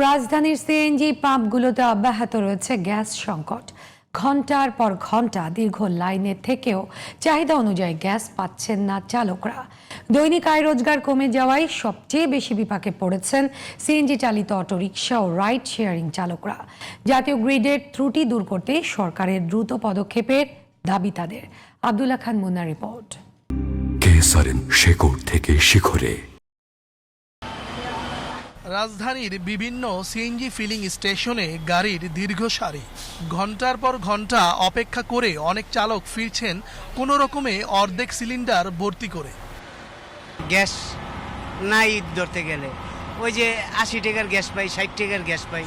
রাজধানীর সিএনজি পাম্পগুলোতে অব্যাহত রয়েছে গ্যাস সংকট। ঘন্টার পর ঘন্টা দীর্ঘ লাইনে থেকেও চাহিদা অনুযায়ী গ্যাস পাচ্ছেন না চালকরা। দৈনিক আয় রোজগার কমে যাওয়ায় সবচেয়ে বেশি বিপাকে পড়েছেন সিএনজি চালিত অটোরিকশা ও রাইড শেয়ারিং চালকরা। জাতীয় গ্রিডের ত্রুটি দূর করতে সরকারের দ্রুত পদক্ষেপের দাবি তাদের। আব্দুল্লাহ খান মুন্নার রিপোর্ট। শেকড় থেকে শিখরে। রাজধানীর বিভিন্ন সিএনজি ফিলিং স্টেশনে গাড়ির দীর্ঘ সারি। ঘন্টার পর ঘন্টা অপেক্ষা করে অনেক চালক ফিরছেন কোনো রকমে অর্ধেক সিলিন্ডার ভর্তি করে। গ্যাস নাই ধরতে গেলে ওই যে ৮০ টাকার গ্যাস পাই, ৬০ টাকার গ্যাস পাই।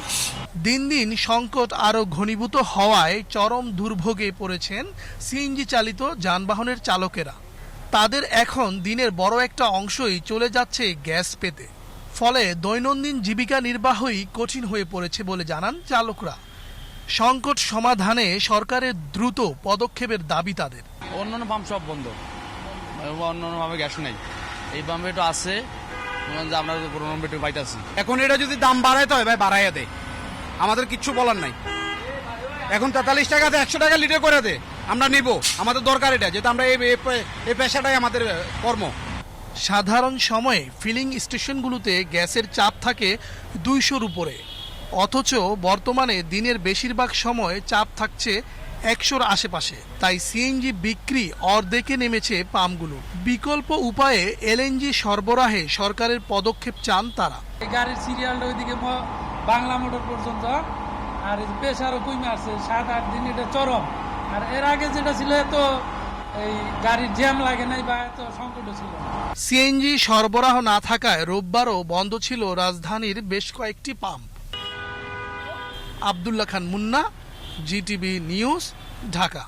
দিন দিন সংকট আরও ঘনীভূত হওয়ায় চরম দুর্ভোগে পড়েছেন সিএনজি চালিত যানবাহনের চালকেরা। তাদের এখন দিনের বড় একটা অংশই চলে যাচ্ছে গ্যাস পেতে। ফলে দৈনন্দিন জীবিকা নির্বাহই কঠিন হয়ে পড়েছে বলে জানান চালকরা। সংকট সমাধানে সরকারের দ্রুত পদক্ষেপের দাবি তাদের। অন্যান্য পাম্প সব বন্ধ, অন্যান্য পাম্পে গ্যাস নেই, এই পাম্পে একটু আছে, আমরা একটু পাইতেছি। এখন এটা যদি দাম বাড়াইতে হয় ভাই বাড়াইয়া দেয়, আমাদের কিচ্ছু বলার নাই। এখন ৪৩ টাকাতে ১০০ টাকা লিটার করে দে, আমরা নিব, আমাদের দরকার এটা, যেহেতু আমরা এই পেশাটাই আমাদের কর্ম। সাধারণ সময়ে ফিলিং স্টেশনগুলোতে গ্যাসের চাপ থাকে ২০০-র উপরে, অথচ বর্তমানে দিনের বেশিরভাগ সময় চাপ থাকছে ১০০-র আশেপাশে। তাই সিএনজি বিক্রি অর্ধেকে নেমেছে পাম্পগুলো। বিকল্প উপায়ে এলএনজি সরবরাহে সরকারের পদক্ষেপ চান তারা। গাড়ির সিরিয়ালটা ওইদিকে বাংলা মোটর পর্যন্ত, আর পেশারও কমে আসছে ৭-৮ দিন, এটা চরম। আর এর আগে যেটা ছিল তো এই গাড়ির জ্যাম লাগে নাই বা এত সংকট ছিল। সিএনজি সরবরাহ না থাকায় রোববারও বন্ধ ছিল রাজধানীর বেশ কয়েকটি পাম্প। আব্দুল্লাহ খান মুন্না, জিটিভি নিউজ, ঢাকা।